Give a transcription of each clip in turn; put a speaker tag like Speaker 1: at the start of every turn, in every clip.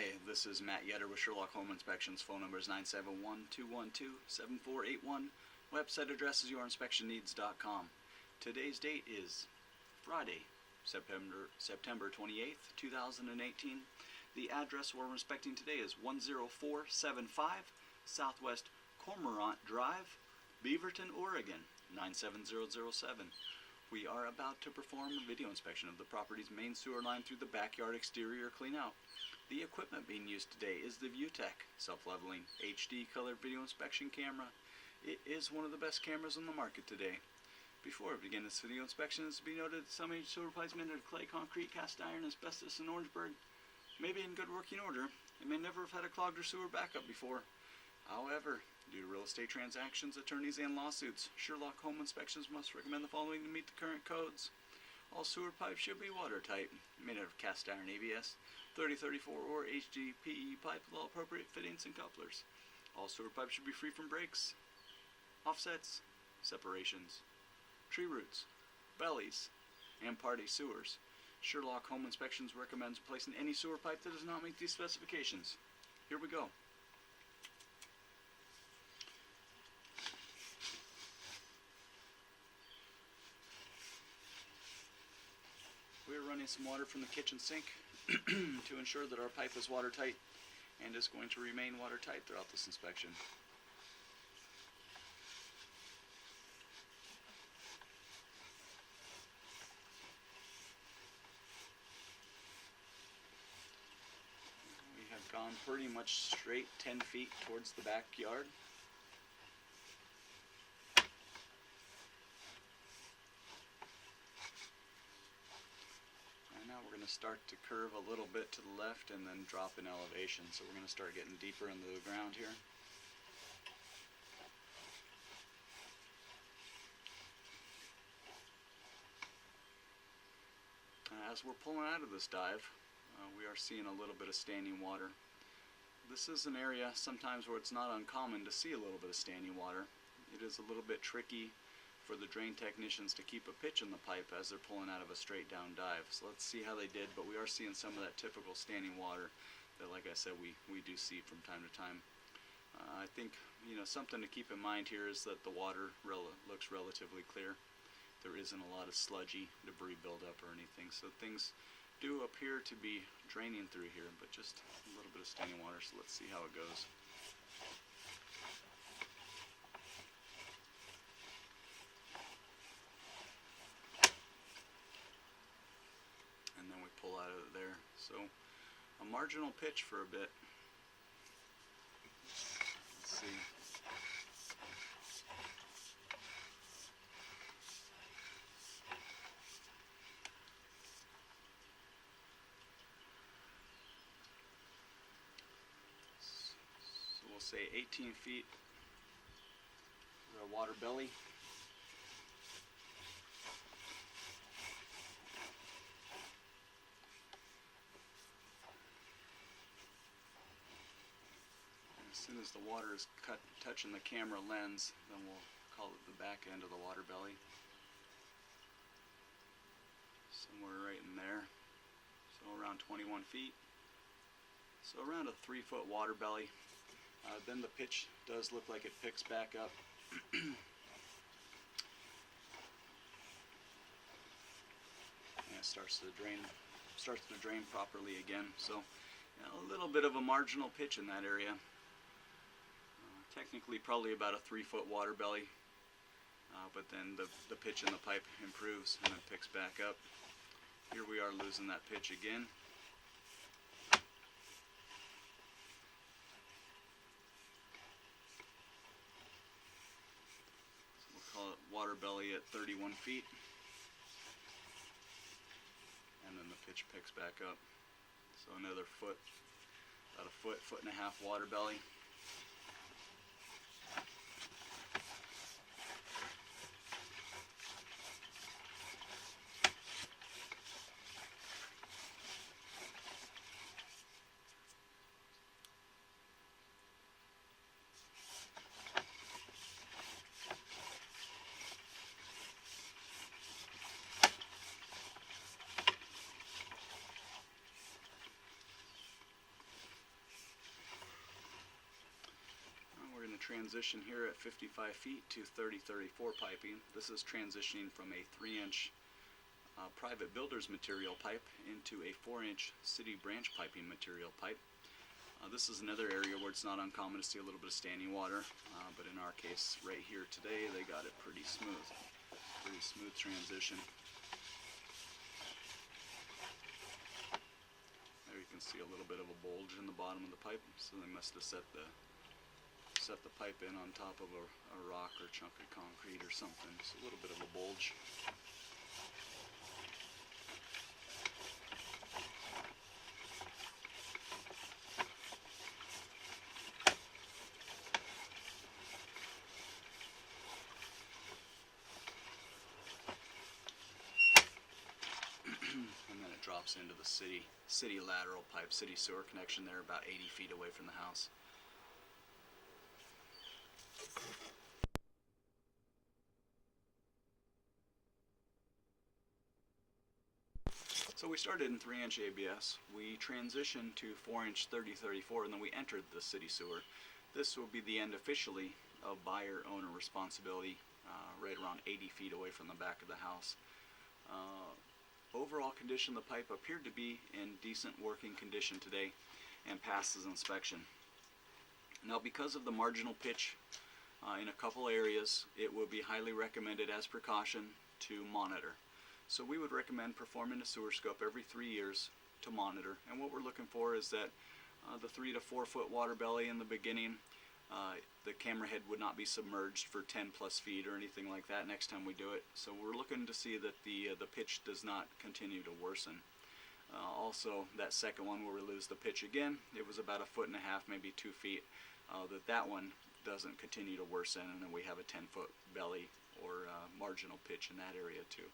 Speaker 1: Hi, this is Matt Yetter with Sherlock Home Inspections. Phone number is 971-212-7481. Website address is yourinspectionneeds.com. Today's date is Friday, September 28th, 2018. The address we're inspecting today is 10475 Southwest Cormorant Drive, Beaverton, Oregon, 97007. We are about to perform a video inspection of the property's main sewer line through the backyard exterior cleanout. The equipment being used today is the ViewTech self-leveling HD color video inspection camera. It is one of the best cameras on the market today. Before we begin this video inspection, it is to be noted that some of sewer pipes made of clay, concrete, cast iron, asbestos, and Orangeburg may be in good working order and may never have had a clogged or sewer backup before. However, due to real estate transactions, attorneys, and lawsuits, Sherlock Home Inspections must recommend the following to meet the current codes. All sewer pipes should be watertight, made out of cast iron ABS, 3034 or HDPE pipe with all appropriate fittings and couplers. All sewer pipes should be free from breaks, offsets, separations, tree roots, bellies, and party sewers. Sherlock Home Inspections recommends replacing any sewer pipe that does not meet these specifications. Here we go. We're running some water from the kitchen sink to ensure that our pipe is watertight and is going to remain watertight throughout this inspection. We have gone pretty much straight 10 feet towards the backyard. Now we're going to start to curve a little bit to the left and then drop in elevation. So we're going to start getting deeper into the ground here. As we're pulling out of this dive, we are seeing a little bit of standing water. This is an area sometimes where it's not uncommon to see a little bit of standing water. It is a little bit tricky for the drain technicians to keep a pitch in the pipe as they're pulling out of a straight down dive. So let's see how they did, but we are seeing some of that typical standing water that, like I said, we do see from time to time. I think, something to keep in mind here is that the water looks relatively clear. There isn't a lot of sludgy debris buildup or anything, so things do appear to be draining through here, but just a little bit of standing water, so let's see how it goes. And then we pull out of there. So a marginal pitch for a bit. Let's see. So we'll say 18 feet for a water belly. As soon as the water is touching the camera lens, then we'll call it the back end of the water belly. Somewhere right in there. So around 21 feet. So around a 3-foot water belly. Then the pitch does look like it picks back up. And it starts to drain properly again. So a little bit of a marginal pitch in that area. Technically probably about a 3-foot water belly, but then the pitch in the pipe improves and then picks back up. Here we are losing that pitch again. So we'll call it water belly at 31 feet. And then the pitch picks back up. So another foot, about a foot, foot and a half water belly. transition here at 55 feet to 30-34 piping. This is transitioning from a 3-inch private builder's material pipe into a 4-inch city branch piping material pipe. This is another area where it's not uncommon to see a little bit of standing water, but in our case right here today they got it pretty smooth transition. There you can see a little bit of a bulge in the bottom of the pipe, so they must have set the pipe in on top of a rock or chunk of concrete or something. Just a little bit of a bulge. And then it drops into the city lateral pipe, city sewer connection there about 80 feet away from the house. So we started in 3-inch ABS, we transitioned to 4-inch 30-34, and then we entered the city sewer. This will be the end officially of buyer-owner responsibility, right around 80 feet away from the back of the house. Overall condition of the pipe appeared to be in decent working condition today and passes inspection. Now, because of the marginal pitch in a couple areas, it will be highly recommended as precaution to monitor. So we would recommend performing a sewer scope every 3 years to monitor. And what we're looking for is that the 3 to 4 foot water belly in the beginning, the camera head would not be submerged for 10 plus feet or anything like that next time we do it. So we're looking to see that the pitch does not continue to worsen. Also, that second one where we lose the pitch again, it was about 1.5 feet, maybe 2 feet, that one doesn't continue to worsen, and then we have a 10-foot belly or marginal pitch in that area too.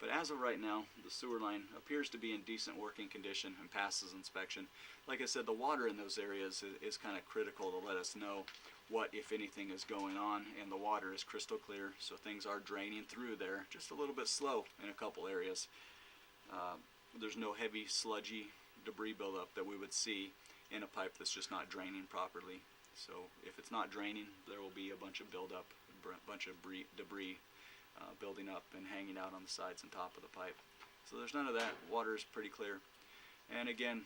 Speaker 1: But as of right now, the sewer line appears to be in decent working condition and passes inspection. Like I said, the water in those areas is kind of critical to let us know what, if anything, is going on, and the water is crystal clear, so things are draining through there, just a little bit slow in a couple areas. There's no heavy, sludgy debris buildup that we would see in a pipe that's just not draining properly. So if it's not draining, there will be a bunch of buildup, a bunch of debris building up and hanging out on the sides and top of the pipe. So there's none of that. Water is pretty clear. And again,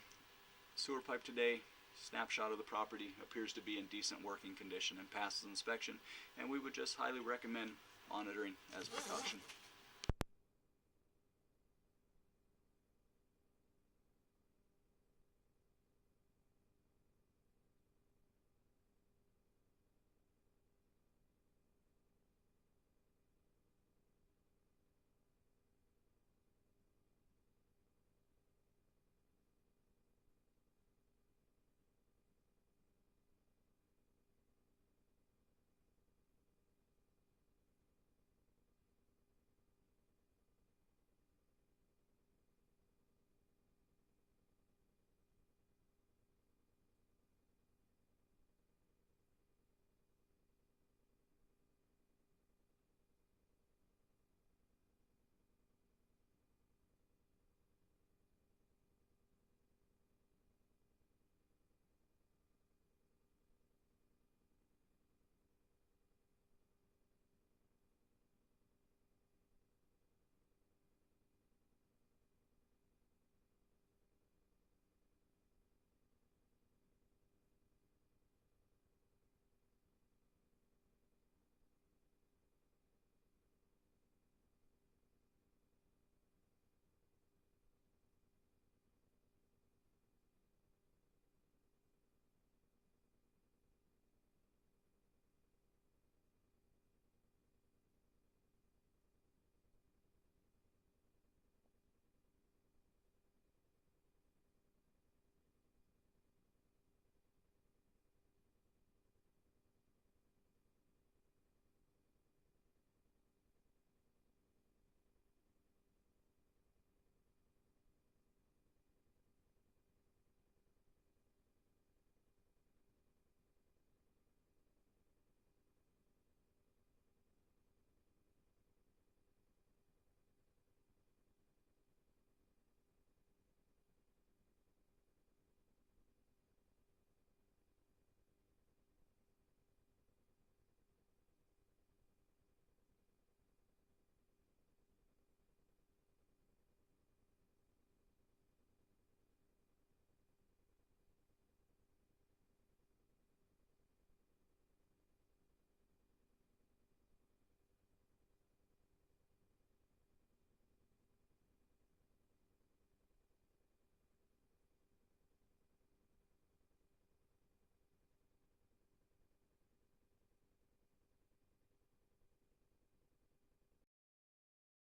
Speaker 1: sewer pipe today, snapshot of the property, appears to be in decent working condition and passes inspection, and we would just highly recommend monitoring as a precaution.